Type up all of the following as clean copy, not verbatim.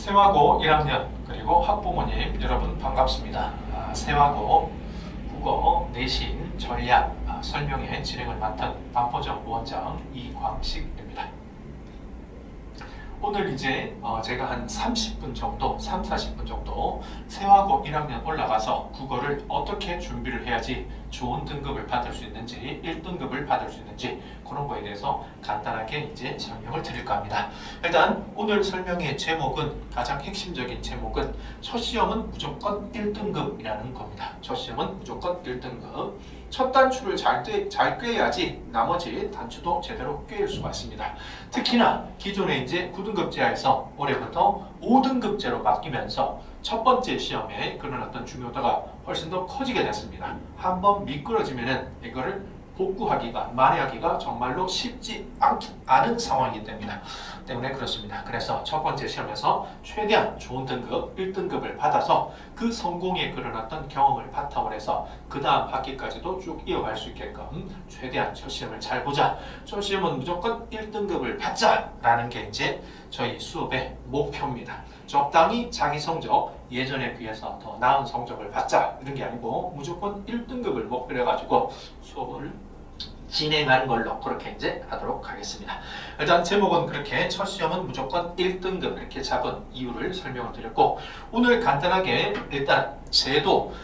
세화고 1학년 그리고 학부모님 여러분 반갑습니다. 세화고 국어 내신 전략 설명회 진행을 맡은 반포정 원장 이광식입니다. 오늘 이제 제가 한 30분 정도, 30-40분 정도 세화고 1학년 올라가서 국어를 어떻게 준비를 해야지 좋은 등급을 받을 수 있는지, 1등급을 받을 수 있는지 그런 거에 대해서 간단하게 이제 설명을 드릴까 합니다. 일단 오늘 설명의 제목은, 가장 핵심적인 제목은 첫 시험은 무조건 1등급이라는 겁니다. 첫 시험은 무조건 1등급. 첫 단추를 잘 꿰야지 나머지 단추도 제대로 꿰일 수가 있습니다. 특히나 기존에 이제 9등급제에서 올해부터 5등급제로 바뀌면서 첫 번째 시험에 그런 어떤 중요도가 훨씬 더 커지게 됐습니다. 한번 미끄러지면은 이거를 복구하기가, 만회하기가 정말로 쉽지 않은 상황이기 때문에 그렇습니다. 그래서 첫 번째 시험에서 최대한 좋은 등급, 1등급을 받아서 그 성공의 그런 어떤 경험을 바탕으로 해서 그 다음 학기까지도 쭉 이어갈 수 있게끔 최대한 첫 시험을 잘 보자. 첫 시험은 무조건 1등급을 받자라는 게 이제 저희 수업의 목표입니다. 적당히 자기 성적 예전에 비해서 더 나은 성적을 받자 이런 게 아니고 무조건 1등급을 목표로 해가지고 수업을 진행하는 걸로 그렇게 이제 하도록 하겠습니다. 일단 제목은 그렇게 첫 시험은 무조건 1등급 이렇게 잡은 이유를 설명을 드렸고, 오늘 간단하게 일단 제도,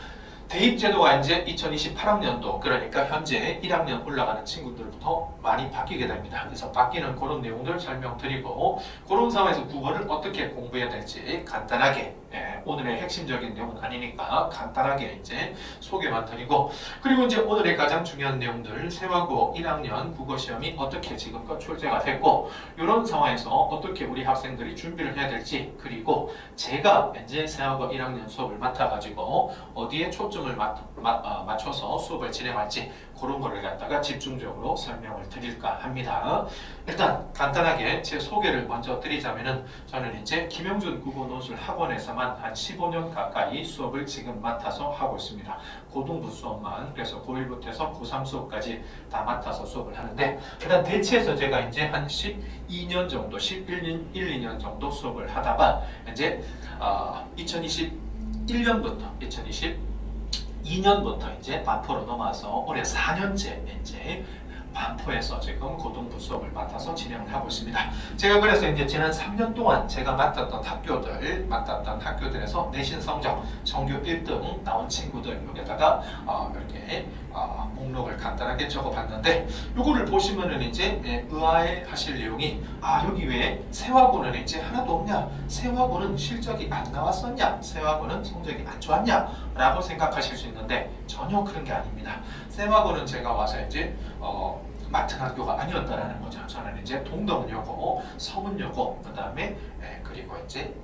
대입제도가 이제 2028학년도 그러니까 현재 1학년 올라가는 친구들부터 많이 바뀌게 됩니다. 그래서 바뀌는 그런 내용들 설명드리고, 그런 상황에서 국어를 어떻게 공부해야 될지 간단하게, 오늘의 핵심적인 내용은 아니니까 간단하게 이제 소개만 드리고, 그리고 이제 오늘의 가장 중요한 내용들, 세화고 1학년 국어시험이 어떻게 지금껏 출제가 됐고, 이런 상황에서 어떻게 우리 학생들이 준비를 해야 될지, 그리고 제가 이제 세화고 1학년 수업을 맡아가지고 어디에 초점을 맞춰서 수업을 진행할지 그런 거를 갖다가 집중적으로 설명을 드릴까 합니다. 일단 간단하게 제 소개를 먼저 드리자면은, 저는 이제 김영준 국어논술 학원에서만 한 15년 가까이 수업을 지금 맡아서 하고 있습니다. 고등부 수업만, 그래서 고1부터 해서 고3 수업까지 다 맡아서 수업을 하는데, 일단 대체해서 제가 이제 한 12년 정도, 2년 정도 수업을 하다가 이제 2021년부터 2022년부터 이제 반포로 넘어와서 올해 4년째 이제 반포에서 지금 고등부 수업을 맡아서 진행을 하고 있습니다. 제가 그래서 이제 지난 3년 동안 제가 맡았던 학교들에서 내신 성적 전교 1등 나온 친구들 여기다가 이렇게 목록을 간단하게 적어봤는데, 이거를 보시면은 이제 의아해 하실 내용이, 여기 왜 세화고는 이제 하나도 없냐? 세화고는 실적이 안 나왔었냐? 세화고는 성적이 안 좋았냐? 라고 생각하실 수 있는데 전혀 그런 게 아닙니다. 세화고는 제가 와서 이제 맡은 학교가 아니었다라는 거죠. 저는 이제 동덕여고, 서문여고, 그 다음에 그리고 이제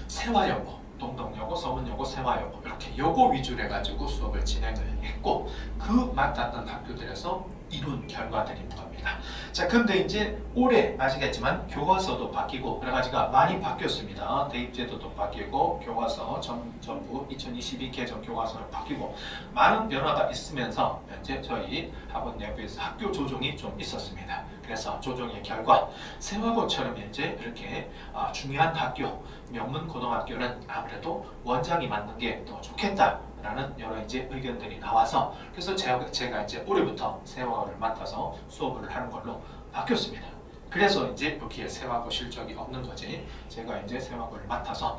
세화여고, 동덕여고, 서문여고, 세화여고 이렇게 여고 위주로 해가지고 수업을 진행을 했고, 그 맡았던 학교들에서 이룬 결과들인 겁니다. 자, 근데 이제 올해 아시겠지만 교과서도 바뀌고 여러 가지가 많이 바뀌었습니다. 대입제도도 바뀌고 교과서 전부 2022 개정 교과서로 바뀌고 많은 변화가 있으면서 현재 저희 학원 내부에서 학교 조정이 좀 있었습니다. 그래서 조정의 결과 세화고처럼 이제 이렇게 중요한 학교, 명문 고등학교는 아무래도 원장이 맡는 게 더 좋겠다 라는 여러 이제 의견들이 나와서, 그래서 제가 이제 올해부터 세화고를 맡아서 수업을 하는 걸로 바뀌었습니다. 그래서 이제 여기에 세화고 실적이 없는 거지, 제가 이제 세화고를 맡아서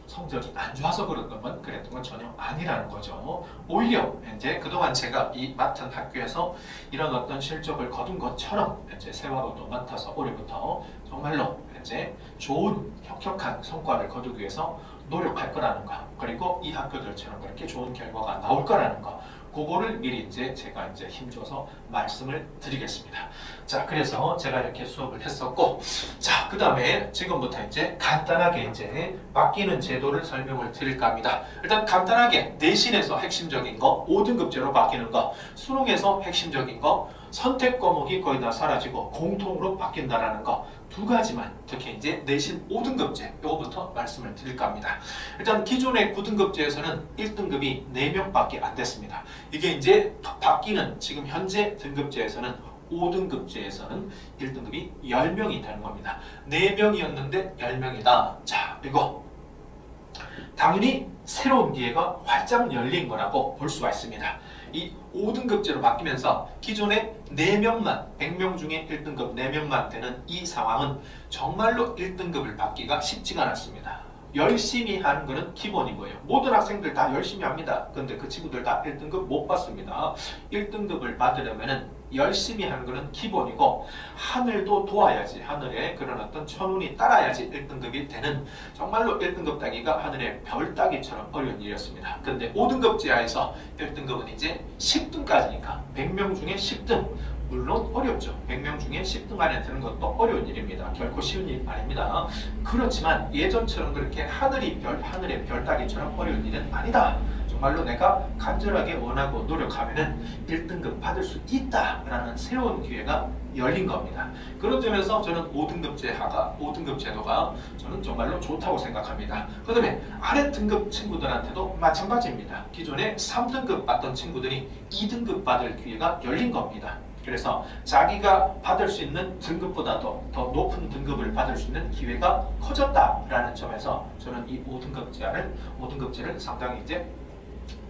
성적이 안 좋아서 그랬던 건 전혀 아니라는 거죠. 오히려 이제 그동안 제가 이 맡은 학교에서 이런 어떤 실적을 거둔 것처럼 이제 세화고도 맡아서 올해부터 정말로 이제 좋은 혁혁한 성과를 거두기 위해서 노력할 거라는 거, 그리고 이 학교들처럼 그렇게 좋은 결과가 나올 거라는 거, 그거를 미리 이제 제가 이제 힘줘서 말씀을 드리겠습니다. 자, 그래서 제가 이렇게 수업을 했었고, 자, 그 다음에 지금부터 이제 간단하게 이제 바뀌는 제도를 설명을 드릴까 합니다. 일단 간단하게 내신에서 핵심적인 거, 5등급제로 바뀌는 거, 수능에서 핵심적인 거, 선택 과목이 거의 다 사라지고 공통으로 바뀐다라는 거, 두 가지만 특히 이제 내신 5등급제 요거부터 말씀을 드릴까 합니다. 일단 기존의 9등급제에서는 1등급이 4명밖에 안 됐습니다. 이게 이제 바뀌는 지금 현재 등급제에서는 5등급제에서는 1등급이 10명이 되는 겁니다. 4명이었는데 10명이다. 자, 이거 당연히 새로운 기회가 활짝 열린 거라고 볼 수가 있습니다. 이 5등급제로 바뀌면서 기존에 4명만, 100명 중에 1등급 4명만 되는 이 상황은 정말로 1등급을 받기가 쉽지가 않았습니다. 열심히 하는 것은 기본이고요. 모든 학생들 다 열심히 합니다. 근데 그 친구들 다 1등급 못 받습니다. 1등급을 받으려면 열심히 하는 것은 기본이고, 하늘도 도와야지, 하늘의 그런 어떤 천운이 따라야지 1등급이 되는, 정말로 1등급 따기가 하늘의 별 따기처럼 어려운 일이었습니다. 근데 5등급 제하에서 1등급은 이제 10등까지니까 100명 중에 10등, 물론 어렵죠. 100명 중에 10등 안에 드는 것도 어려운 일입니다. 결코 쉬운 일 아닙니다. 그렇지만 예전처럼 그렇게 하늘의 별 따기처럼 어려운 일은 아니다. 정말로 내가 간절하게 원하고 노력하면은 1등급 받을 수 있다라는 새로운 기회가 열린 겁니다. 그런 점에서 저는 5등급 제도가 저는 정말로 좋다고 생각합니다. 그 다음에 아래 등급 친구들한테도 마찬가지입니다. 기존에 3등급 받던 친구들이 2등급 받을 기회가 열린 겁니다. 그래서 자기가 받을 수 있는 등급보다도 더 높은 등급을 받을 수 있는 기회가 커졌다라는 점에서 저는 이 5등급제를 상당히 이제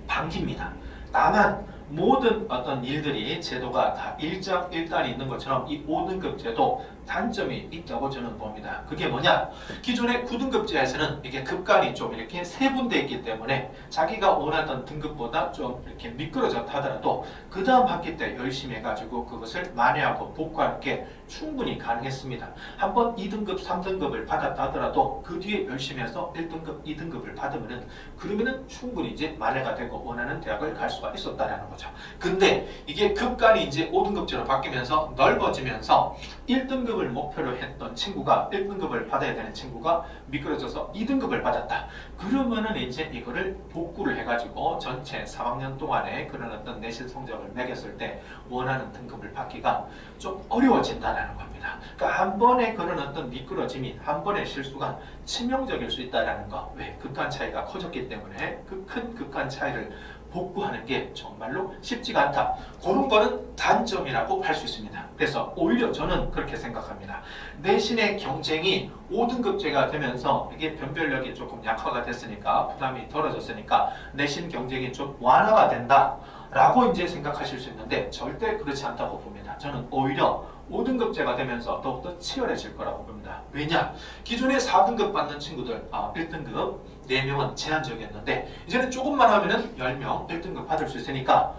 반깁니다. 다만 모든 어떤 일들이 제도가 다 일장일단이 있는 것처럼 이 5등급 제도 단점이 있다고 저는 봅니다. 그게 뭐냐? 기존의 9등급 제에서는 이게 급간이 좀 이렇게 세분되어 있기 때문에 자기가 원하던 등급보다 좀 이렇게 미끄러졌다 하더라도 그 다음 학기 때 열심히 해가지고 그것을 만회하고 복구하는 게 충분히 가능했습니다. 한번 2등급, 3등급을 받았다 하더라도 그 뒤에 열심히 해서 1등급, 2등급을 받으면은 그러면은 충분히 이제 만회가 되고 원하는 대학을 갈 수가 있었다라는 거죠. 근데 이게 급간이 이제 5등급제로 바뀌면서 넓어지면서 1등급을 목표로 했던 친구가 1등급을 받아야 되는 친구가 미끄러져서 2등급을 받았다. 그러면은 이제 이거를 복구를 해가지고 전체 3학년 동안에 그런 어떤 내신 성적을 매겼을 때 원하는 등급을 받기가 좀 어려워진다는 겁니다. 그러니까 한 번의 그런 어떤 미끄러짐이, 한 번의 실수가 치명적일 수 있다는 거. 왜? 극한 차이가 커졌기 때문에 그 큰 극한 차이를 복구하는 게 정말로 쉽지가 않다. 그런 거는 단점이라고 할 수 있습니다. 그래서 오히려 저는 그렇게 생각합니다. 내신의 경쟁이 5등급제가 되면서 이게 변별력이 조금 약화가 됐으니까, 부담이 덜어졌으니까 내신 경쟁이 좀 완화가 된다 라고 이제 생각하실 수 있는데 절대 그렇지 않다고 봅니다. 저는 오히려 5등급제가 되면서 더욱더 치열해질 거라고 봅니다. 왜냐? 기존에 4등급 받는 친구들, 1등급 4명은 제한적이었는데 이제는 조금만 하면은 10명 1등급 받을 수 있으니까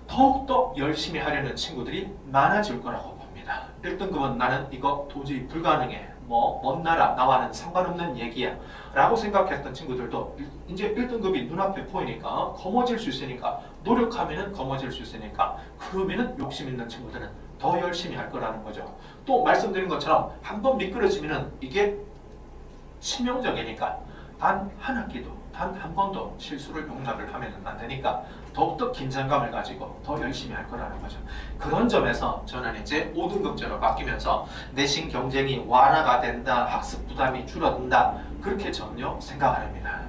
더욱더 열심히 하려는 친구들이 많아질 거라고 봅니다. 1등급은 나는 이거 도저히 불가능해, 먼 나라, 나와는 상관없는 얘기야 라고 생각했던 친구들도 이제 1등급이 눈앞에 보이니까, 거머쥘 수 있으니까, 노력하면은 거머쥘 수 있으니까, 그러면은 욕심 있는 친구들은 더 열심히 할 거라는 거죠. 또 말씀드린 것처럼 한번 미끄러지면은 이게 치명적이니까 단 한 학기도, 단 한 번도 실수를 용납을 하면 안 되니까 더욱더 긴장감을 가지고 더 열심히 할 거라는 거죠. 그런 점에서 저는 이제 5등급제로 바뀌면서 내신 경쟁이 완화가 된다, 학습 부담이 줄어든다, 그렇게 전혀 생각 안 합니다.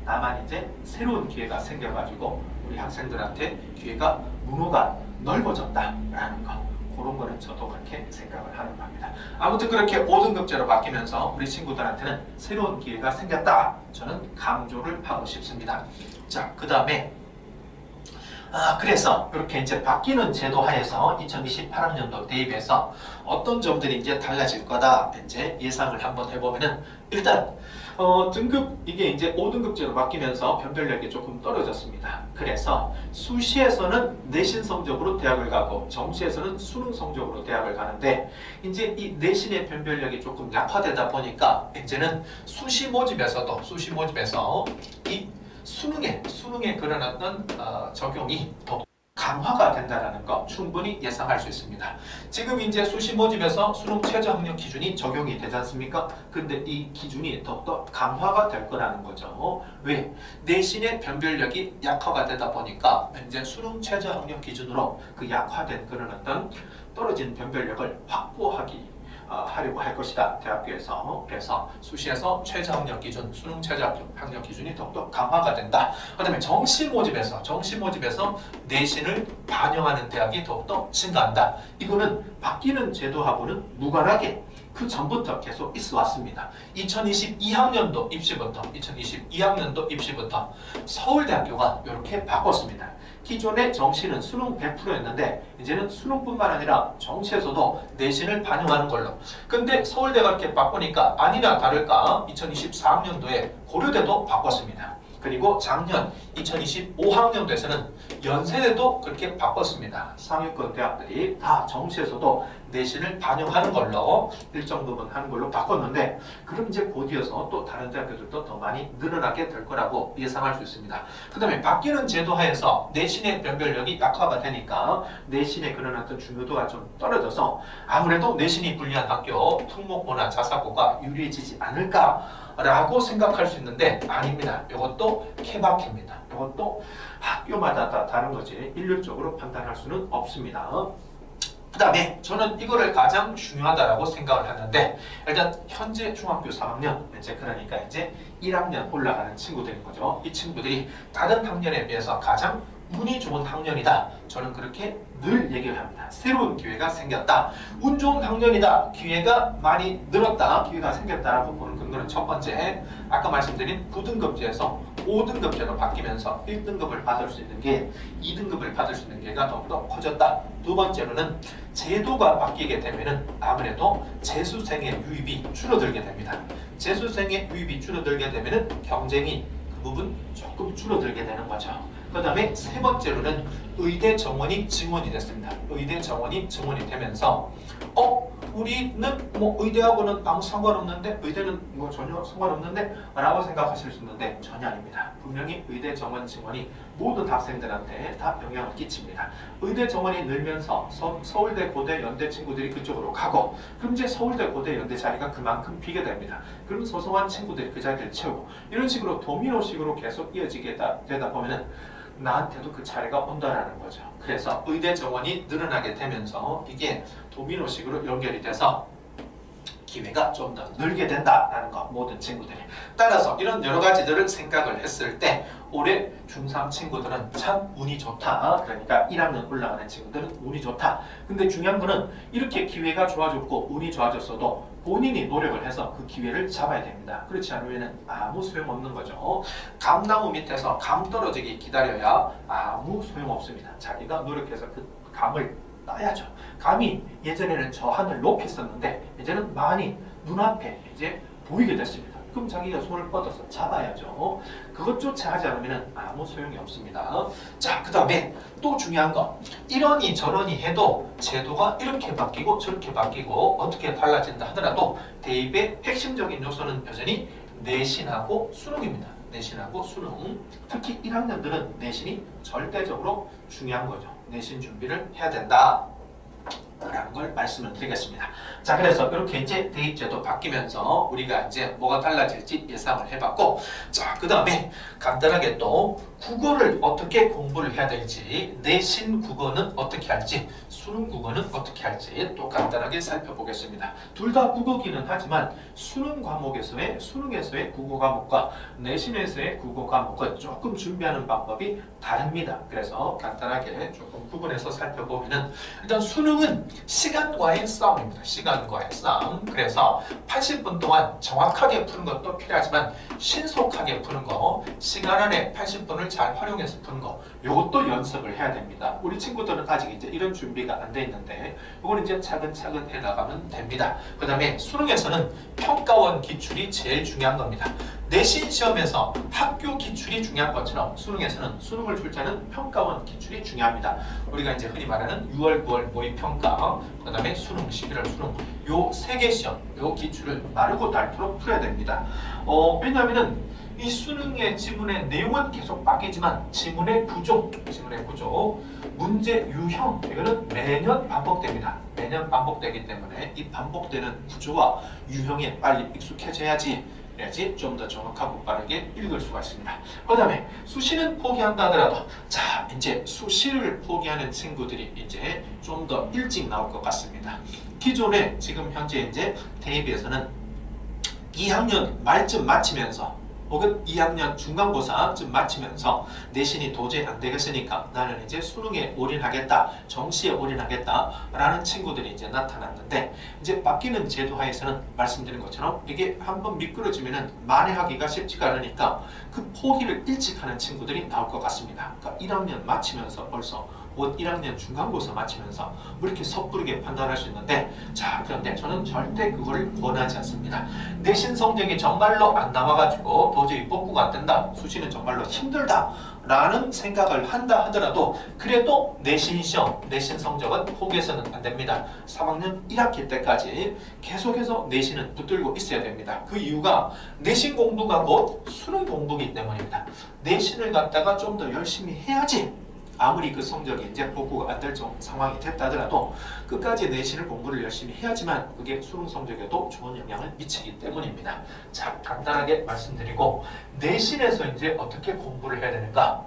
다만 이제 새로운 기회가 생겨가지고 우리 학생들한테 기회가 문호가 넓어졌다라는 거, 그런 거는 저도 그렇게 생각을 하는 겁니다. 아무튼 그렇게 5등급제로 바뀌면서 우리 친구들한테는 새로운 기회가 생겼다, 저는 강조를 하고 싶습니다. 자, 그 다음에 그래서 이렇게 이제 바뀌는 제도 하에서 2028학년도 대입해서 어떤 점들이 이제 달라질 거다 이제 예상을 한번 해보면은, 일단 등급, 이게 이제 5등급제로 바뀌면서 변별력이 조금 떨어졌습니다. 그래서 수시에서는 내신 성적으로 대학을 가고 정시에서는 수능 성적으로 대학을 가는데, 이제 이 내신의 변별력이 조금 약화되다 보니까 이제는 수시 모집에서 이 수능의 그런 어떤 적용이 더 강화가 된다는 거 충분히 예상할 수 있습니다. 지금 이제 수시 모집에서 수능 최저 학력 기준이 적용이 되지 않습니까? 근데 이 기준이 더욱더 강화가 될 거라는 거죠. 왜? 내신의 변별력이 약화가 되다 보니까 이제 수능 최저 학력 기준으로 그 약화된 그런 어떤 떨어진 변별력을 확보하기 하려고 할 것이다. 대학교에서. 그래서 수시에서 최저학력 기준, 수능 최저학력 기준이 더욱더 강화가 된다. 그 다음에 정시 모집에서 내신을 반영하는 대학이 더욱더 증가한다. 이거는 바뀌는 제도하고는 무관하게 그 전부터 계속 있어 왔습니다. 2022학년도 입시부터 서울대학교가 이렇게 바꿨습니다. 기존의 정시는 수능 100%였는데 이제는 수능뿐만 아니라 정시에서도 내신을 반영하는 걸로. 근데 서울대가 이렇게 바꾸니까 아니나 다를까 2024학년도에 고려대도 바꿨습니다. 그리고 작년 2025학년도에서는 연세대도 그렇게 바꿨습니다. 상위권 대학들이 다 정시에서도 내신을 반영하는 걸로 일정 부분 하는 걸로 바꿨는데, 그럼 이제 곧 이어서 또 다른 대학교들도 더 많이 늘어나게 될 거라고 예상할 수 있습니다. 그 다음에 바뀌는 제도 하에서 내신의 변별력이 약화가 되니까 내신의 그런 어떤 중요도가 좀 떨어져서 아무래도 내신이 불리한 학교, 특목고나 자사고가 유리해지지 않을까라고 생각할 수 있는데 아닙니다. 이것도 케바케입니다. 이것도 학교마다 다 다른 거지 일률적으로 판단할 수는 없습니다. 그 다음에 저는 이거를 가장 중요하다라고 생각을 하는데, 일단 현재 중학교 3학년, 그러니까 이제 1학년 올라가는 친구들인 거죠. 이 친구들이 다른 학년에 비해서 가장 운이 좋은 학년이다. 저는 그렇게 늘 얘기를 합니다. 새로운 기회가 생겼다. 운 좋은 학년이다. 기회가 많이 늘었다. 기회가 생겼다라고 보는 근거는 첫 번째, 아까 말씀드린 9등급제에서 5등급제로 바뀌면서 1등급을 받을 수 있는 게 2등급을 받을 수 있는 기회가 더욱더 커졌다. 두 번째로는 제도가 바뀌게 되면은 아무래도 재수생의 유입이 줄어들게 됩니다. 재수생의 유입이 줄어들게 되면은 경쟁이 그 부분 조금 줄어들게 되는 거죠. 그 다음에 세 번째로는 의대 정원이 증원이 됐습니다. 의대 정원이 증원이 되면서 우리는 뭐 의대하고는 아무 상관없는데, 의대는 뭐 전혀 상관없는데 라고 생각하실 수 있는데 전혀 아닙니다. 분명히 의대 정원 증원이 모든 학생들한테 다 영향을 끼칩니다. 의대 정원이 늘면서 서울대, 고대, 연대 친구들이 그쪽으로 가고, 그럼 이제 서울대, 고대, 연대 자리가 그만큼 비게 됩니다. 그럼 소소한 친구들이 그 자리를 채우고, 이런 식으로 도미노식으로 계속 이어지게 되다 보면은 나한테도 그 차례가 온다라는 거죠. 그래서 의대 정원이 늘어나게 되면서 이게 도미노식으로 연결이 돼서 기회가 좀 더 늘게 된다라는 거, 모든 친구들이. 따라서 이런 여러 가지들을 생각을 했을 때 올해 중3 친구들은 참 운이 좋다. 그러니까 1학년 올라가는 친구들은 운이 좋다. 근데 중요한 거는 이렇게 기회가 좋아졌고 운이 좋아졌어도 본인이 노력을 해서 그 기회를 잡아야 됩니다. 그렇지 않으면 아무 소용없는 거죠. 감나무 밑에서 감 떨어지기 기다려야 아무 소용없습니다. 자기가 노력해서 그 감을 따야죠. 감이 예전에는 저 하늘 높이 있었는데 이제는 많이 눈앞에 이제 보이게 됐습니다. 그럼 자기가 손을 뻗어서 잡아야죠. 그것조차 하지 않으면 아무 소용이 없습니다. 자, 그 다음에 또 중요한 거, 이러니 저러니 해도 제도가 이렇게 바뀌고 저렇게 바뀌고 어떻게 달라진다 하더라도 대입의 핵심적인 요소는 여전히 내신하고 수능입니다. 내신하고 수능. 특히 1학년들은 내신이 절대적으로 중요한 거죠. 내신 준비를 해야 된다 라는 걸 말씀을 드리겠습니다. 자, 그래서 이렇게 이제 대입제도 바뀌면서 우리가 이제 뭐가 달라질지 예상을 해봤고, 자, 그 다음에 간단하게 또 국어를 어떻게 공부를 해야 될지, 내신 국어는 어떻게 할지, 수능 국어는 어떻게 할지 또 간단하게 살펴보겠습니다. 둘 다 국어기는 하지만 수능 과목에서의, 수능에서의 국어 과목과 내신에서의 국어 과목은 조금 준비하는 방법이 다릅니다. 그래서 간단하게 조금 구분해서 살펴보면은, 일단 수능은 시간과의 싸움입니다. 시간과의 싸움. 그래서 80분 동안 정확하게 푸는 것도 필요하지만 신속하게 푸는 거, 시간 안에 80분을 잘 활용해서 푸는 거, 이것도 연습을 해야 됩니다. 우리 친구들은 아직 이제 이런 준비가 안 돼 있는데 이거는 이제 차근차근 해나가면 됩니다. 그 다음에 수능에서는 평가원 기출이 제일 중요한 겁니다. 내신 시험에서 학교 기출이 중요한 것처럼 수능에서는, 수능을 줄 때는 평가원 기출이 중요합니다. 우리가 이제 흔히 말하는 6월, 9월 모의평가, 그 다음에 수능, 11월 수능, 요 세 개 시험, 요 기출을 마르고 닳도록 풀어야 됩니다. 왜냐하면은 이 수능의 지문의 내용은 계속 바뀌지만 지문의 구조, 문제 유형, 이거는 매년 반복됩니다. 매년 반복되기 때문에 이 반복되는 구조와 유형에 빨리 익숙해져야지 좀 더 정확하고 빠르게 읽을 수가 있습니다. 그 다음에 수시는 포기한다 하더라도, 자, 이제 수시를 포기하는 친구들이 이제 좀 더 일찍 나올 것 같습니다. 기존에 지금 현재 이제 대입에서는 2학년 말쯤 마치면서 혹은 2학년 중간고사쯤 마치면서 내신이 도저히 안 되겠으니까 나는 이제 수능에 올인하겠다, 정시에 올인하겠다 라는 친구들이 이제 나타났는데, 이제 바뀌는 제도하에서는 말씀드린 것처럼 이게 한번 미끄러지면은 만회하기가 쉽지가 않으니까 그 포기를 일찍 하는 친구들이 나올 것 같습니다. 그러니까 1학년 마치면서 벌써 1학년 중간고사 마치면서 뭐 이렇게 섣부르게 판단할 수 있는데, 자, 그런데 저는 절대 그거를 권하지 않습니다. 내신 성적이 정말로 안 나와가지고 도저히 복구가 안 된다, 수시는 정말로 힘들다 라는 생각을 한다 하더라도 그래도 내신 시험, 내신 성적은 포기해서는 안 됩니다. 3학년 1학기 때까지 계속해서 내신은 붙들고 있어야 됩니다. 그 이유가 내신 공부가 곧 수능 공부이기 때문입니다. 내신을 갖다가 좀 더 열심히 해야지, 아무리 그 성적이 이제 복구가 안 될 상황이 됐다 하더라도 끝까지 내신을 공부를 열심히 해야지만 그게 수능 성적에도 좋은 영향을 미치기 때문입니다. 자, 간단하게 말씀드리고, 내신에서 이제 어떻게 공부를 해야 되는가?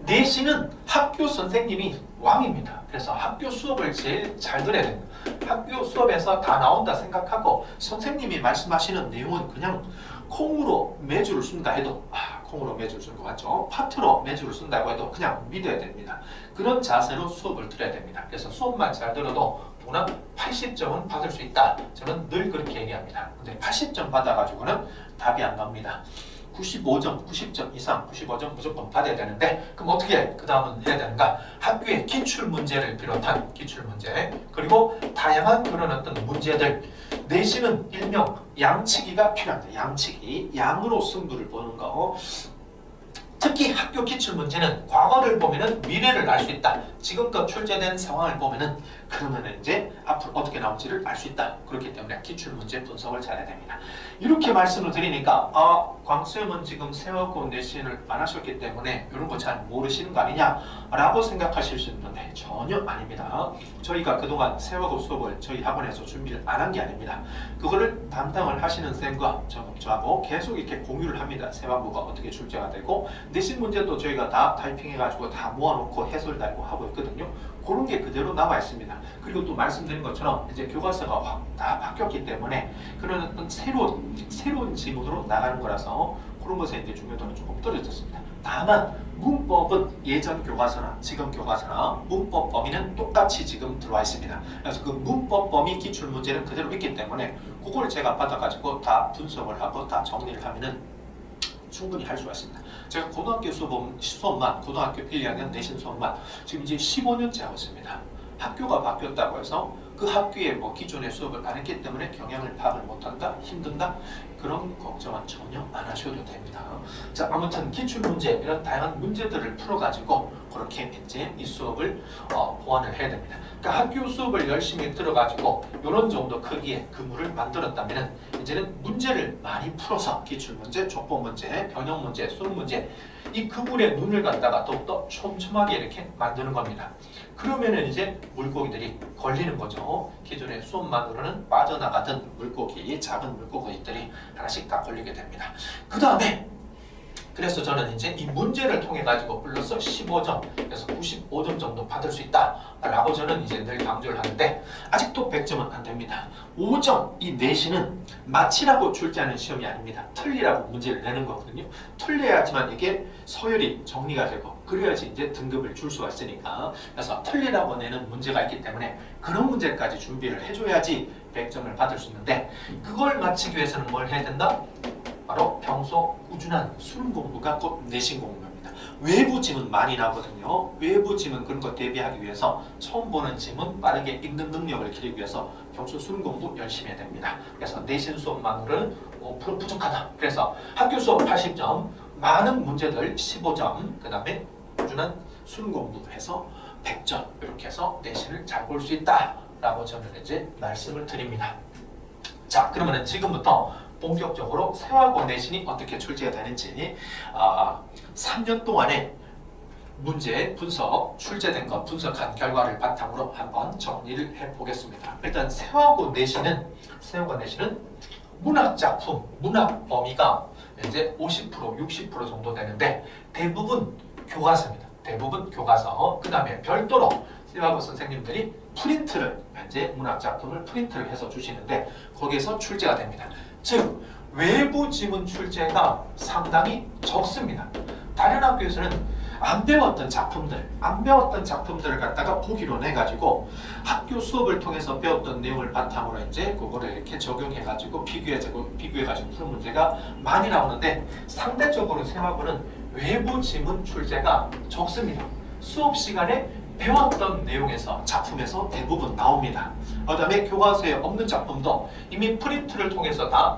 내신은 학교 선생님이 왕입니다. 그래서 학교 수업을 제일 잘 들어야 됩니다. 학교 수업에서 다 나온다 생각하고 선생님이 말씀하시는 내용은 그냥 콩으로 매주를 쓴다 해도, 콩으로 매주를 쓴 것 같죠? 파트로 매주를 쓴다고 해도 그냥 믿어야 됩니다. 그런 자세로 수업을 들어야 됩니다. 그래서 수업만 잘 들어도 누구나 80점은 받을 수 있다. 저는 늘 그렇게 얘기합니다. 근데 80점 받아가지고는 답이 안 나옵니다. 95점, 90점 이상, 95점 무조건 받아야 되는데, 그럼 어떻게 그 다음은 해야 되는가? 학교의 기출문제를 비롯한 기출문제, 그리고 다양한 그런 어떤 문제들, 내신은 일명 양치기가 필요합니다. 양치기, 양으로 승부를 보는 거. 특히 학교 기출문제는 과거를 보면은 미래를 알 수 있다. 지금껏 출제된 상황을 보면은 그러면은 이제 앞으로 어떻게 나올지를 알 수 있다. 그렇기 때문에 기출문제 분석을 잘해야 됩니다. 이렇게 말씀을 드리니까 광수형은 지금 세워고 내신을 안 하셨기 때문에 이런 거 잘 모르시는 거 아니냐 라고 생각하실 수 있는데 전혀 아닙니다. 저희가 그동안 세워고 수업을 저희 학원에서 준비를 안 한 게 아닙니다. 그거를 담당을 하시는 쌤과 저하고 계속 이렇게 공유를 합니다. 세워고가 어떻게 출제가 되고, 내신 문제도 저희가 다 타이핑해가지고 다 모아놓고 해설 달고 하고 있거든요. 그런 게 그대로 남아 있습니다. 그리고 또 말씀드린 것처럼 이제 교과서가 다 바뀌었기 때문에 그런 어떤 새로운 지문으로 나가는 거라서 그런 것에 이제 중요도는 조금 떨어졌습니다. 다만 문법은 예전 교과서나 지금 교과서나 문법 범위는 똑같이 지금 들어와 있습니다. 그래서 그 문법 범위 기출 문제는 그대로 있기 때문에 그걸 제가 받아가지고 다 분석을 하고 다 정리를 하면은 충분히 할 수가 있습니다. 제가 고등학교 수업만, 고등학교 1, 2학년 내신 수업만 지금 이제 15년째 하고 있습니다. 학교가 바뀌었다고 해서 그 학교에 뭐 기존의 수업을 안 했기 때문에 경향을 파악을 못한다, 힘든다, 그런 걱정은 전혀 안 하셔도 됩니다. 자, 아무튼 기출문제, 이런 다양한 문제들을 풀어가지고 그렇게 이제 이 수업을 보완을 해야 됩니다. 그러니까 학교 수업을 열심히 들어가지고 이런 정도 크기의 그물을 만들었다면 이제는 문제를 많이 풀어서 기출문제, 족보문제, 변형문제, 수능문제, 이 그물의 눈을 갖다가 더욱더 촘촘하게 이렇게 만드는 겁니다. 그러면은 이제 물고기들이 걸리는 거죠. 기존의 수업만으로는 빠져나가던 물고기, 작은 물고기들이 하나씩 다 걸리게 됩니다. 그 다음에 그래서 저는 이제 이 문제를 통해 가지고 플러스 15점, 그래서 95점 정도 받을 수 있다 라고 저는 이제 늘 강조를 하는데, 아직도 100점은 안 됩니다. 5점, 이 내신은 맞히라고 출제하는 시험이 아닙니다. 틀리라고 문제를 내는 거거든요. 틀려야지만 이게 서열이 정리가 되고 그래야지 이제 등급을 줄 수가 있으니까, 그래서 틀리라고 내는 문제가 있기 때문에 그런 문제까지 준비를 해줘야지 100점을 받을 수 있는데, 그걸 맞히기 위해서는 뭘 해야 된다? 바로 평소 꾸준한 수능 공부가 곧 내신 공부입니다. 외부 지문 많이 나오거든요. 외부 지문 그런 거 대비하기 위해서 처음 보는 지문 빠르게 읽는 능력을 기르기 위해서 평소 수능 공부 열심히 해야 됩니다. 그래서 내신 수업만으로는 5% 부족하다. 그래서 학교 수업 80점, 많은 문제들 15점, 그 다음에 꾸준한 수능 공부해서 100점, 이렇게 해서 내신을 잘 볼 수 있다 라고 저는 이제 말씀을 드립니다. 자, 그러면 지금부터 본격적으로 세화고 내신이 어떻게 출제가 되는지 3년 동안의 문제 분석, 출제된 것 분석한 결과를 바탕으로 한번 정리를 해보겠습니다. 일단 세화고 내신은 문학작품, 문학 범위가 이제 50%, 60% 정도 되는데 대부분 교과서입니다. 대부분 교과서. 그 다음에 별도로 세화고 선생님들이 프린트를 현재 문학작품을 프린트를 해서 주시는데 거기에서 출제가 됩니다. 즉 외부 지문 출제가 상당히 적습니다. 다른 학교에서는 안 배웠던 작품들을 갖다가 보기로 내가지고 학교 수업을 통해서 배웠던 내용을 바탕으로 이제 그거를 이렇게 적용해가지고 비교해가지고 푸는 문제가 많이 나오는데 상대적으로 세화고는 외부 지문 출제가 적습니다. 수업 시간에 배웠던 내용에서 작품에서 대부분 나옵니다. 그 다음에 교과서에 없는 작품도 이미 프린트를 통해서 다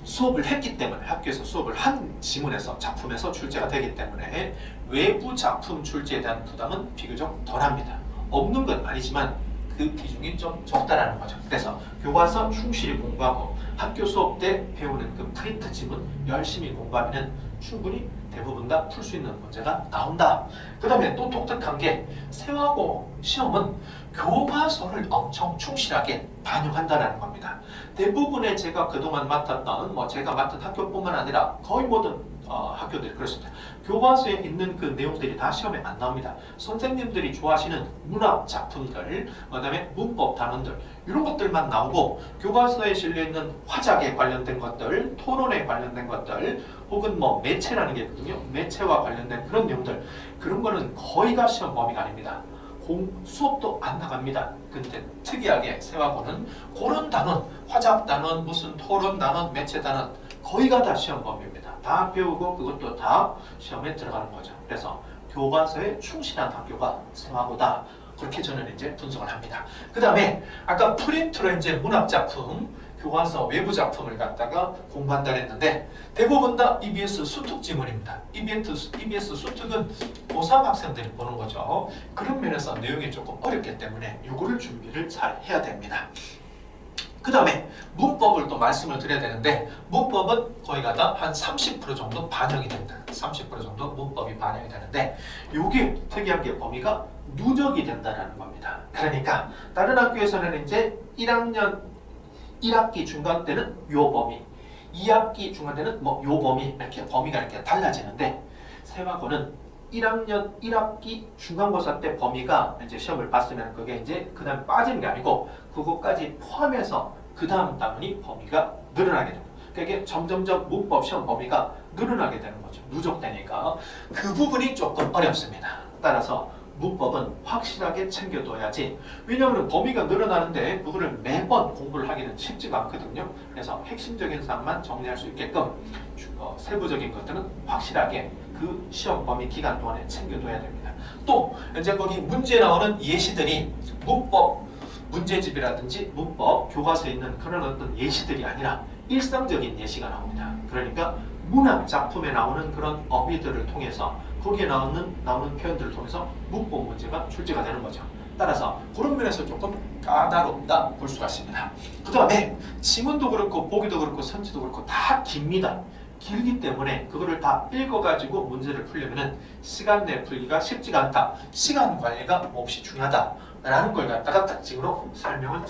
수업을 했기 때문에 학교에서 수업을 한 지문에서 작품에서 출제가 되기 때문에 외부 작품 출제에 대한 부담은 비교적 덜합니다. 없는 건 아니지만 그 비중이 좀 적다라는 거죠. 그래서 교과서 충실히 공부하고 학교 수업 때 배우는 그 프린트 지문 열심히 공부하면 충분히 대부분 다 풀 수 있는 문제가 나온다. 그 다음에 또 독특한 게 세화고 시험은 교과서를 엄청 충실하게 반영한다는 겁니다. 대부분의 제가 그동안 맡았던 제가 맡은 학교뿐만 아니라 거의 모든 학교들이 그렇습니다. 교과서에 있는 그 내용들이 다 시험에 안 나옵니다. 선생님들이 좋아하시는 문학 작품들, 그 다음에 문법 단원들 이런 것들만 나오고 교과서에 실려있는 화작에 관련된 것들, 토론에 관련된 것들 혹은 매체라는 게 있거든요. 매체와 관련된 그런 내용들 그런 거는 거의가 시험 범위가 아닙니다. 수업도 안 나갑니다. 근데 특이하게 세화고는 그런 단원, 화작 단원, 무슨 토론 단원, 매체 단원 거의가 다 시험 범위입니다. 다 배우고 그것도 다 시험에 들어가는 거죠. 그래서 교과서에 충실한 학교가 세화고다. 그렇게 저는 이제 분석을 합니다. 그 다음에 아까 프린트로 이제 문학작품, 교과서 외부 작품을 갖다가 공부한다 했는데 대부분 다 EBS 수특 지문입니다. EBS 수특은 고3 학생들이 보는 거죠. 그런 면에서 내용이 조금 어렵기 때문에 이거를 준비를 잘 해야 됩니다. 그 다음에 문법을 또 말씀을 드려야 되는데 문법은 거의가 다 한 30% 정도 반영이 됩니다. 30% 정도 문법이 반영이 되는데 이게 특이한 게 범위가 누적이 된다는 겁니다. 그러니까 다른 학교에서는 이제 1학기 중간 때는 요 범위, 2학기 중간 때는 요 범위 이렇게 범위가 이렇게 달라지는데 세화고는 1학년 1학기 중간고사 때 범위가 이제 시험을 봤으면 그게 이제 그 다음 빠지는 게 아니고 그것까지 포함해서 그 다음 단원이 범위가 늘어나게 됩니다. 그러니까 이게 점점점 문법 시험 범위가 늘어나게 되는 거죠. 누적되니까 그 부분이 조금 어렵습니다. 따라서 문법은 확실하게 챙겨둬야지. 왜냐하면 범위가 늘어나는데 그거를 매번 공부를 하기는 쉽지가 않거든요. 그래서 핵심적인 사항만 정리할 수 있게끔 세부적인 것들은 확실하게 그 시험 범위 기간 동안에 챙겨둬야 됩니다. 또 이제 거기 문제에 나오는 예시들이 문법 문제집이라든지 문법 교과서에 있는 그런 어떤 예시들이 아니라 일상적인 예시가 나옵니다. 그러니까 문학 작품에 나오는 그런 어휘들을 통해서 거기에 나오는 표현들을 통해서 문법 문제가 출제가 되는 거죠. 따라서 그런 면에서 조금 까다롭다 볼 수가 있습니다. 그 다음에 지문도 그렇고 보기도 그렇고 선지도 그렇고 다 깁니다. 길기 때문에 그거를 다 읽어가지고 문제를 풀려면 시간 내에 풀기가 쉽지가 않다. 시간 관리가 몹시 중요하다라는 걸 갖다가 특징으로 설명을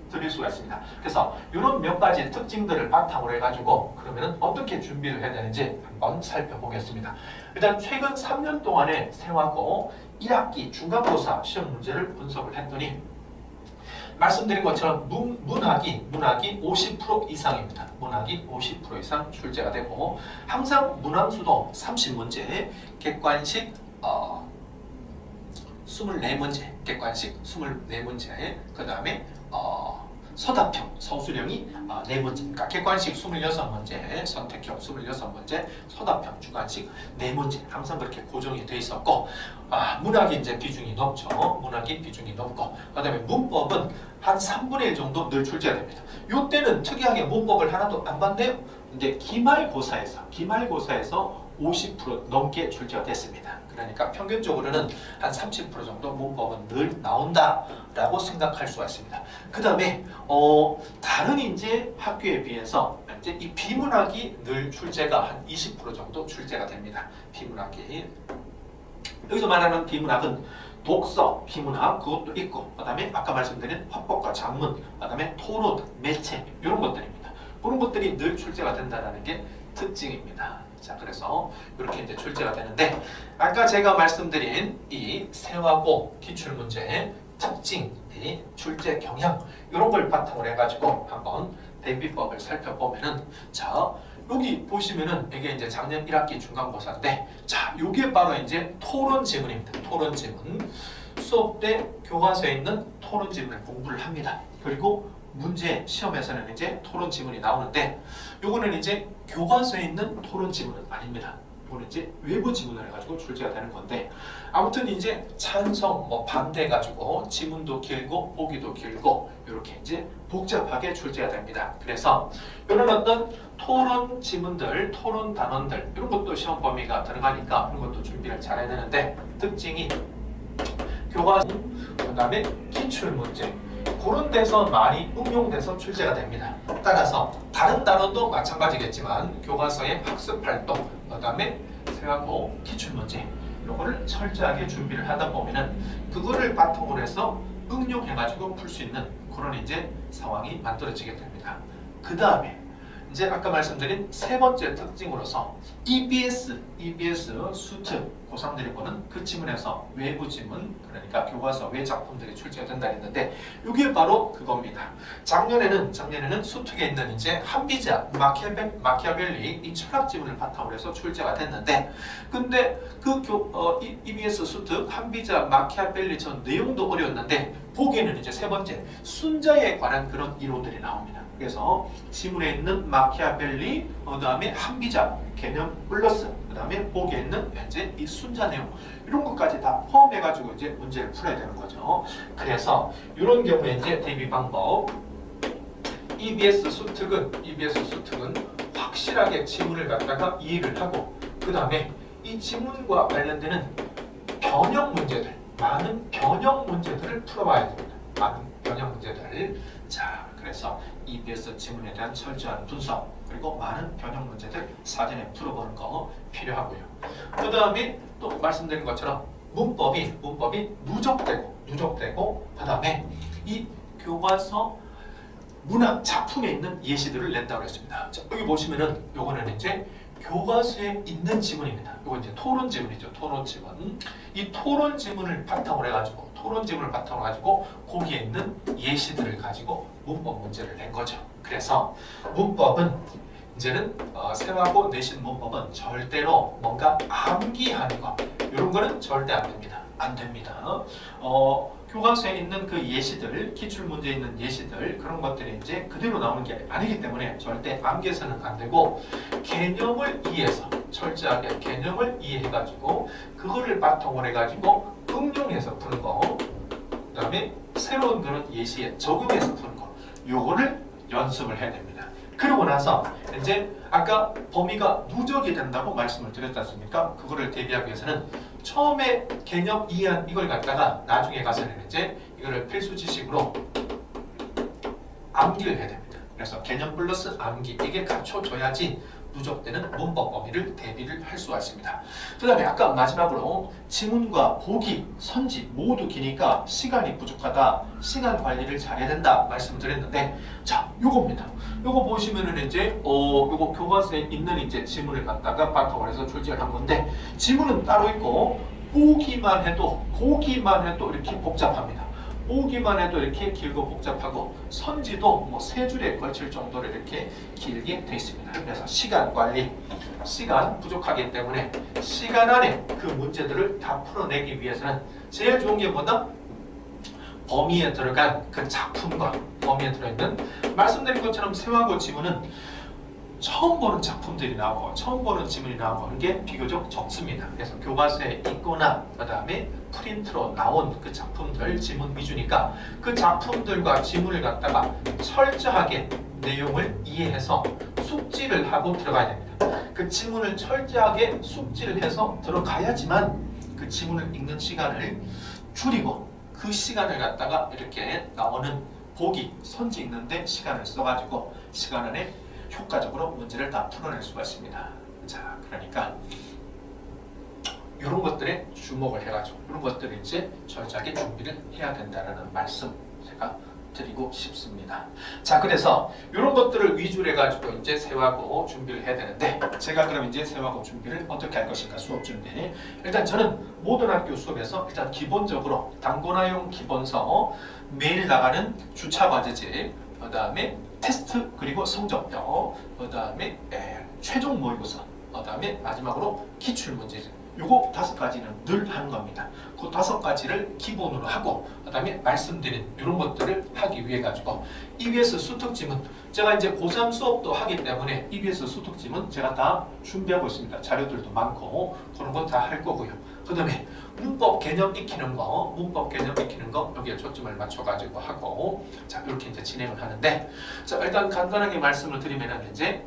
드릴 수가 있습니다. 그래서 이런 몇 가지 특징들을 바탕으로 해가지고 그러면 어떻게 준비를 해야 되는지 한번 살펴보겠습니다. 일단 최근 3년 동안의 세화고 1학기 중간고사 시험 문제를 분석을 했더니 말씀드린 것처럼 문학이 50% 이상입니다. 문학이 50% 이상 출제가 되고 항상 문항수도 30문제, 객관식 24문제, 객관식 24문제, 그 다음에 서답형, 서술형이 4문제, 그러니까 객관식 26문제, 선택형 26문제, 서답형, 주관식 4문제 항상 그렇게 고정이 돼 있었고 문학이 이제 비중이 높죠. 문학이 비중이 높고 그 다음에 문법은 한 3분의 1 정도 늘 출제가 됩니다. 이때는 특이하게 문법을 하나도 안 봤네요. 이제 기말고사에서 50% 넘게 출제가 됐습니다. 그러니까 평균적으로는 한 30% 정도 문법은 늘 나온다라고 생각할 수가 있습니다. 그 다음에 다른 이제 학교에 비해서 이제 이 비문학이 늘 출제가 한 20% 정도 출제가 됩니다. 비문학이 여기서 말하는 비문학은 독서, 비문학 그것도 있고 그 다음에 아까 말씀드린 화법과 작문, 그 다음에 토론, 매체 이런 것들입니다. 그런 것들이 늘 출제가 된다는 게 특징입니다. 자, 그래서 이렇게 이제 출제가 되는데 아까 제가 말씀드린 이 세화고 기출문제 특징, 출제 경향 이런 걸 바탕으로 해가지고 한번 대비법을 살펴보면은 자 여기 보시면은 이게 이제 작년 1학기 중간고사인데 자 요게 바로 이제 토론 지문입니다. 토론 지문. 수업 때 교과서에 있는 토론 지문을 공부를 합니다. 그리고 문제 시험에서는 이제 토론 지문이 나오는데 요거는 이제 교과서에 있는 토론 지문은 아닙니다. 이거는 이제 외부 지문을 해가지고 출제가 되는 건데 아무튼 이제 찬성, 뭐 반대 해가지고 지문도 길고 보기도 길고 이렇게 이제 복잡하게 출제가 됩니다. 그래서 이런 어떤 토론 지문들, 토론 단원들 이런 것도 시험 범위가 들어가니까 이런 것도 준비를 잘해야 되는데 특징이 교과서, 그 다음에 기출문제 그런 데서 많이 응용돼서 출제가 됩니다. 따라서 다른 단원도 마찬가지겠지만 교과서의 학습활동, 그 다음에 생각고 기출문제 이거를 철저하게 준비를 하다 보면은 그거를 바탕으로 해서 응용해가지고 풀 수 있는 그런 이제 상황이 만들어지게 됩니다. 그 다음에 이제 아까 말씀드린 세 번째 특징으로서 EBS 수트 고3들이 보는 그 지문에서 외부 지문 그러니까 교과서 외 작품들이 출제가 된다 했는데 이게 바로 그겁니다. 작년에는 수특에 있는 이제 한비자 마키아벨리 이 철학 지문을 바탕으로 해서 출제가 됐는데 근데 그 EBS 수특 한비자 마키아벨리 전 내용도 어려웠는데 보기에는 이제 세 번째 순자에 관한 그런 이론들이 나옵니다. 그래서 지문에 있는 마키아벨리, 그 다음에 한비자 개념 플러스, 그 다음에 보기에 있는 현재 이 순자 내용 이런 것까지 다 포함해가지고 이제 문제를 풀어야 되는 거죠. 그래서 이런 경우에 이제 대비 방법 EBS 수특은 확실하게 지문을 갖다가 이해를 하고 그 다음에 이 지문과 관련되는 변형 문제들, 많은 변형 문제들을 풀어봐야 됩니다. 많은 변형 문제들. 자, 그래서 EBS 지문에 대한 철저한 분석 그리고 많은 변형 문제들 사전에 풀어보는 거 필요하고요. 그 다음에 또 말씀드린 것처럼 문법이 누적되고 그 다음에 이 교과서 문학 작품에 있는 예시들을 낸다고 했습니다. 자, 여기 보시면은 요거는 이제 교과서에 있는 지문입니다. 이거 이제 토론 지문이죠. 토론 지문. 이 토론 지문을 바탕으로 해가지고 거기에 있는 예시들을 가지고 문법 문제를 낸 거죠. 그래서 문법은 이제는 세하고 내신 문법은 절대로 뭔가 암기하는 것 이런 거는 절대 안 됩니다. 안 됩니다. 교과서에 있는 그 예시들, 기출 문제에 있는 예시들 그런 것들이 이제 그대로 나오는 게 아니기 때문에 절대 암기해서는 안 되고 개념을 이해해서 철저하게 개념을 이해해가지고 그거를 바탕으로 해가지고 응용해서 푸는 거 그 다음에 새로운 그런 예시에 적용해서 푸는 거 요거를 연습을 해야 됩니다. 그러고 나서 이제 아까 범위가 누적이 된다고 말씀을 드렸지 않습니까? 그거를 대비하기 위해서는 처음에 개념 이해한 이걸 갖다가 나중에 가서는 이제 이거를 필수 지식으로 암기를 해야 됩니다. 그래서 개념 플러스 암기 이게 갖춰져야지 누적되는 문법 범위를 대비를 할 수가 있습니다. 그 다음에 아까 마지막으로 지문과 보기, 선지 모두 기니까 시간이 부족하다. 시간 관리를 잘해야 된다 말씀드렸는데 자 요겁니다. 요거 보시면은 이제 요거 교과서에 있는 이제 지문을 갖다가 바탕으로 해서 출제를 한 건데 지문은 따로 있고 보기만 해도 이렇게 복잡합니다. 보기만 해도 이렇게 길고 복잡하고 선지도 뭐 세 줄에 걸칠 정도로 이렇게 길게 되어 있습니다. 그래서 시간 관리, 시간 부족하기 때문에 시간 안에 그 문제들을 다 풀어내기 위해서는 제일 좋은 게 뭐다? 범위에 들어간 그 작품과 범위에 들어있는 말씀드린 것처럼 세하고 지문은 처음 보는 작품들이 나오고 처음 보는 지문이 나오고 하는 게 비교적 적습니다. 그래서 교과서에 있거나 그 다음에 프린트로 나온 그 작품들 지문 위주니까 그 작품들과 지문을 갖다가 철저하게 내용을 이해해서 숙지를 하고 들어가야 됩니다. 그 지문을 철저하게 숙지를 해서 들어가야지만 그 지문을 읽는 시간을 줄이고 그 시간을 갖다가 이렇게 나오는 보기, 선지 읽는데 시간을 써가지고 시간 안에 효과적으로 문제를 다 풀어낼 수가 있습니다. 자, 그러니까 이런 것들에 주목을 해가지고 이런 것들을 이제 철저하게 준비를 해야 된다는 말씀 제가 드리고 싶습니다. 자, 그래서 이런 것들을 위주로 해가지고 이제 세화고 준비를 해야 되는데, 제가 그럼 이제 세화고 준비를 어떻게 할 것인가, 수업 준비. 일단 저는 모든 학교 수업에서 일단 기본적으로 단권화용 기본서, 매일 나가는 주차 과제집, 그 다음에 테스트, 그리고 성적표, 그 다음에 최종 모의고사, 그 다음에 마지막으로 기출문제집. 요거 5가지는 늘 하는 겁니다. 그 5가지를 기본으로 하고, 그 다음에 말씀드린 이런 것들을 하기 위해 가지고 EBS 수특집은 제가 이제 고3 수업도 하기 때문에 EBS 수특집은 제가 다 준비하고 있습니다. 자료들도 많고 그런 거 다 할 거고요. 그 다음에 문법 개념 익히는 거, 여기에 초점을 맞춰가지고 하고, 자, 이렇게 이제 진행을 하는데, 자, 일단 간단하게 말씀을 드리면 이제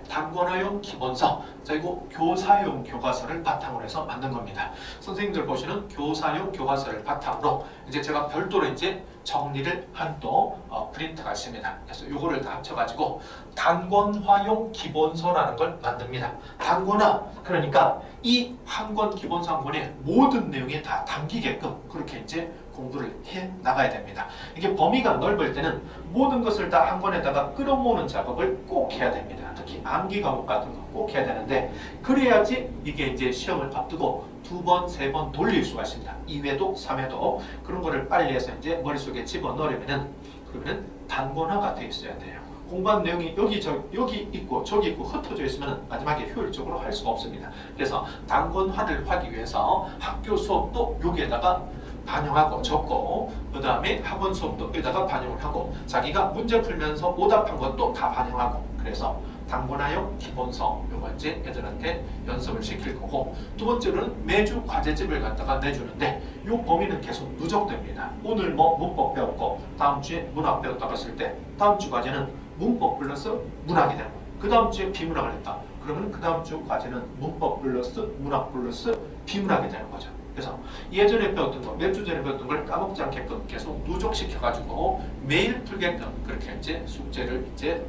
단권화용 기본서, 자, 이거 교사용 교과서를 바탕으로 해서 만든 겁니다. 선생님들 보시는 교사용 교과서를 바탕으로 이제 제가 별도로 이제 정리를 한 또 프린트가 있습니다. 그래서 요거를 다 합쳐가지고 단권화용 기본서라는 걸 만듭니다. 단권화, 그러니까 이 한 권 기본서 한 권에 모든 내용이 다 담기게끔 그렇게 이제 공부를 해 나가야 됩니다. 이게 범위가 넓을 때는 모든 것을 다 한 권에다가 끌어모으는 작업을 꼭 해야 됩니다. 특히 암기 과목 같은 거 꼭 해야 되는데, 그래야지 이게 이제 시험을 앞두고 2번, 3번 돌릴 수가 있습니다. 2회도, 3회도 그런 거를 빨리 해서 이제 머릿속에 집어넣으려면은, 그러면은 단권화가 돼 있어야 돼요. 공부한 내용이 여기 있고 저기 있고 흩어져 있으면 마지막에 효율적으로 할 수가 없습니다. 그래서 단권화를 하기 위해서 학교 수업도 여기에다가 반영하고 적고, 그 다음에 학원 수업도 여기다가 반영을 하고, 자기가 문제 풀면서 오답한 것도 다 반영하고, 그래서 단권화용 기본서 요거 이제 애들한테 연습을 시킬 거고, 두 번째로는 매주 과제집을 갖다가 내주는데, 요 범위는 계속 누적됩니다. 오늘 뭐 문법 배웠고 다음 주에 문학 배웠다고 했을 때 다음 주 과제는 문법 플러스 문학이 되고, 그 다음 주에 비문학을 했다 그러면 그 다음 주 과제는 문법 플러스 문학 플러스 비문학이 되는 거죠. 그래서 예전에 배웠던 거, 몇 주 전에 배웠던 걸 까먹지 않게끔 계속 누적시켜가지고 매일 풀게끔 그렇게 이제 숙제를 이제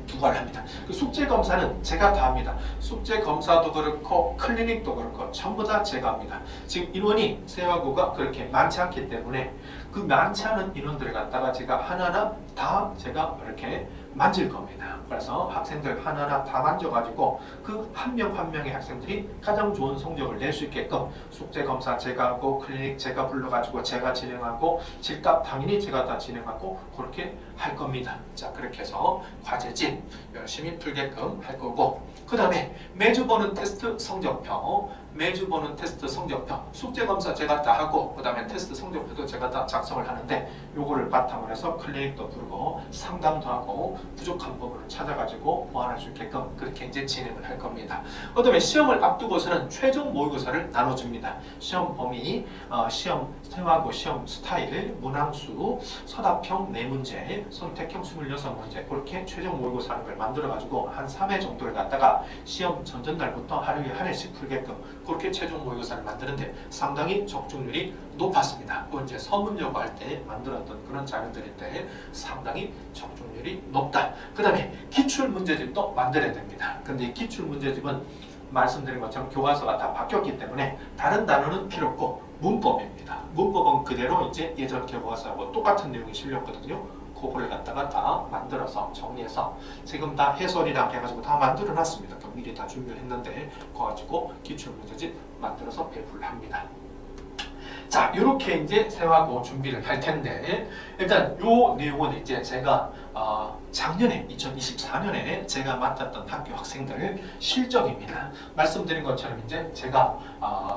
두괄 합니다. 그 숙제 검사는 제가 다 합니다. 숙제 검사도 그렇고 클리닉도 그렇고 전부 다 제가 합니다. 지금 인원이 세화고가 그렇게 많지 않기 때문에 그 많지 않은 인원들을 갖다가 제가 하나하나 다 제가 이렇게 만질 겁니다. 그래서 학생들 하나하나 다 만져가지고 그 한 명 한 명의 학생들이 가장 좋은 성적을 낼 수 있게끔 숙제 검사 제가 하고, 클리닉 제가 불러가지고 제가 진행하고, 질답 당연히 제가 다 진행하고 그렇게 할 겁니다. 자, 그렇게 해서 과제집 열심히 풀게끔 할 거고, 그 다음에 매주 보는 테스트 성적표, 숙제 검사 제가 다 하고, 그 다음에 테스트 성적표도 제가 다 작성을 하는데, 요거를 바탕으로 해서 클리닉도 부르고 상담도 하고 부족한 부분을 찾아가지고 보완할 수 있게끔 그렇게 이제 진행을 할 겁니다. 그 다음에 시험을 앞두고서는 최종 모의고사를 나눠줍니다. 시험 범위, 시험 세화고 시험 스타일, 문항수, 서답형 4문제, 선택형 26문제, 그렇게 최종 모의고사 하는 걸 만들어가지고 한 3회 정도를 갖다가 시험 전전날부터 하루에 한 회씩 풀게끔 그렇게 최종 모의고사를 만드는데 상당히 적중률이 높았습니다. 그건 이제 서문여고 할 때 만들었던 그런 자료들인데 상당히 적중률이 높다. 그 다음에 기출문제집도 만들어야 됩니다. 근데 이 기출문제집은 말씀드린 것처럼 교과서가 다 바뀌었기 때문에 다른 단어는 필요 없고 문법입니다. 문법은 그대로 이제 예전 교과서하고 똑같은 내용이 실렸거든요. 그거를 갖다가 다 만들어서 정리해서 지금 다 해설이랑 해가지고 다 만들어 놨습니다. 미리 다 준비를 했는데 그거 가지고 기출문제집 만들어서 배부를 합니다. 자, 이렇게 이제 세화고 준비를 할 텐데, 일단 요 내용은 이제 제가 작년에 2024년에 제가 맡았던 학교 학생들 실적입니다. 말씀드린 것처럼 이제 제가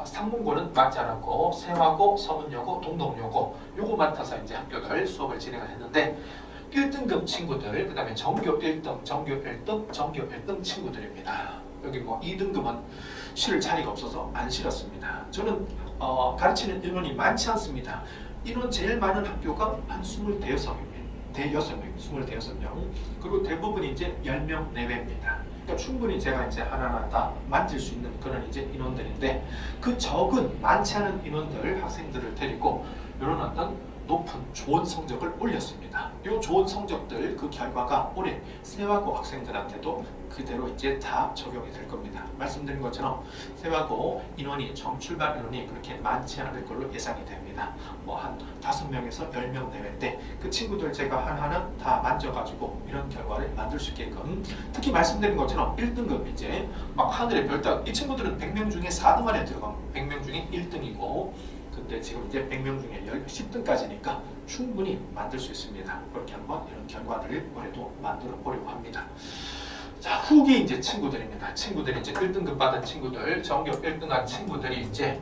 상문고는 맡지 않았고 세화고, 서문여고, 동덕여고 요거 맡아서 이제 학교들 수업을 진행을 했는데, 1등급 친구들, 그 다음에 전교 1등, 전교 1등, 전교 1등 친구들입니다. 여기 뭐 2등급은 실을 자리가 없어서 안 실었습니다. 저는 가르치는 인원이 많지 않습니다. 인원 제일 많은 학교가 한 26명입니다. 26명. 그리고 대부분이 이제 10명 내외입니다. 그러니까 충분히 제가 이제 하나하나 다 만질 수 있는 그런 이제 인원들인데, 그 적은 많지 않은 인원들, 학생들을 데리고 이런 어떤 높은 좋은 성적을 올렸습니다. 이 좋은 성적들 그 결과가 올해 세화고 학생들한테도 그대로 이제 다 적용이 될 겁니다. 말씀드린 것처럼 세화고 인원이 정출발 인원이 그렇게 많지 않을 걸로 예상이 됩니다. 뭐 한 5명에서 10명 내외인데 그 친구들 제가 하나하나 다 만져가지고 이런 결과를 만들 수 있게끔 특히 말씀드린 것처럼 1등급 이제 막 하늘의 별따 이 친구들은 100명 중에 4등 안에 들어가면 100명 중에 1등이고 근데 지금 이제 100명 중에 10등까지니까 충분히 만들 수 있습니다. 그렇게 한번 이런 결과들을 올해도 만들어 보려고 합니다. 자, 후기 이제 친구들입니다. 친구들이 이제 1등급 받은 친구들, 전교 1등한 친구들이 이제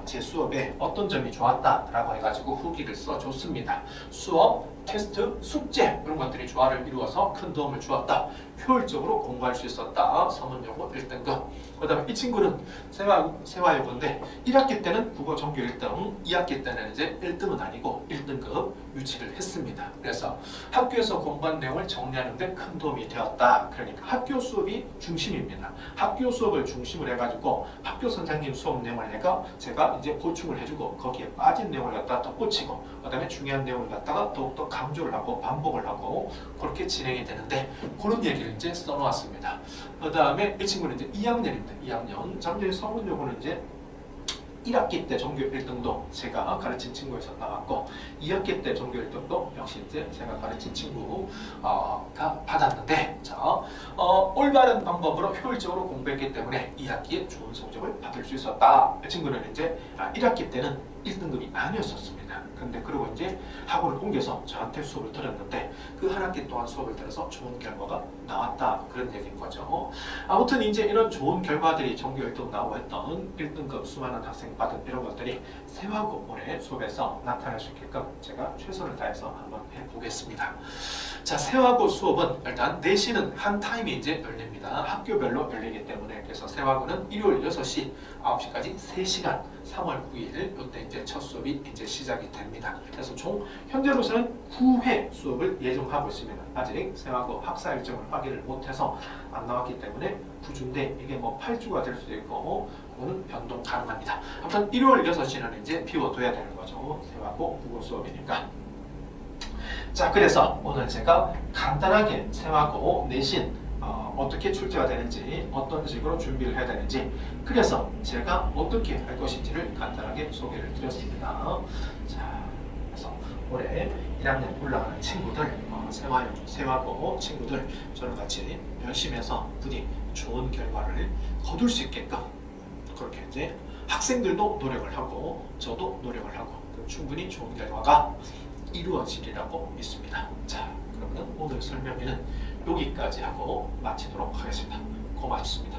제 수업에 어떤 점이 좋았다라고 해가지고 후기를 써줬습니다. 수업, 테스트, 숙제 이런 것들이 조화를 이루어서 큰 도움을 주었다. 효율적으로 공부할 수 있었다. 서문여고 1등급. 그 다음에 이 친구는 세화여고인데 1학기 때는 국어 전교 1등, 2학기 때는 이제 1등은 아니고 1등급 유치를 했습니다. 그래서 학교에서 공부한 내용을 정리하는 데 큰 도움이 되었다. 그러니까 학교 수업이 중심입니다. 학교 수업을 중심으로 해가지고 학교 선생님 수업 내용을 제가 이제 보충을 해주고 거기에 빠진 내용을 갖다가 덧붙이고 그 다음에 중요한 내용을 갖다가 더욱더 강조를 하고 반복을 하고 그렇게 진행이 되는데 그런 얘기를 이제 써놓았습니다. 그 다음에 이 친구는 이제 2학년입니다. 2학년. 작년에 서문여고는 이제 1학기 때 전교 1등도 제가 가르친 친구에서 나왔고 2학기 때 전교 1등도 역시 이제 제가 가르친 친구가 받았는데 자, 올바른 방법으로 효율적으로 공부했기 때문에 2학기에 좋은 성적을 받을 수 있었다. 이 친구는 이제 1학기 때는 1등급이 아니었었습니다. 근데 그리고 이제 학원을 옮겨서 저한테 수업을 들었는데 그 한 학기 동안 수업을 들어서 좋은 결과가 나왔다. 그런 얘기인 거죠. 아무튼 이제 이런 좋은 결과들이 전교 1등 나오고 했던 1등급 수많은 학생 받은 이런 것들이 세화고 올해 수업에서 나타날 수 있게끔 제가 최선을 다해서 한번 해보겠습니다. 자, 세화고 수업은 일단 내신은 한 타임이 이제 열립니다. 학교별로 열리기 때문에 그래서 세화고는 일요일 6시, 9시까지 3시간 3월 9일 이때 이제 첫 수업이 이제 시작이 됩니다. 그래서 총 현재로서는 9회 수업을 예정하고 있습니다. 아직 세화고 학사 일정을 확인을 못해서 안 나왔기 때문에 9주인데 이게 뭐 8주가 될 수도 있고 그거는 변동 가능합니다. 아무튼 일요일 6시는 이제 비워둬야 되는 거죠. 세화고 국어 수업이니까. 자, 그래서 오늘 제가 간단하게 세화고 내신 어떻게 출제가 되는지 어떤 식으로 준비를 해야 되는지 그래서 제가 어떻게 할 것인지를 간단하게 소개를 드렸습니다. 자, 그래서 올해 1학년 올라가는 친구들 세화고 친구들 저랑 같이 열심히 해서 부디 좋은 결과를 거둘 수 있게끔 그렇게 이제 학생들도 노력을 하고 저도 노력을 하고 충분히 좋은 결과가 이루어지리라고 믿습니다. 자, 그러면 오늘 설명회는 여기까지 하고 마치도록 하겠습니다. 고맙습니다.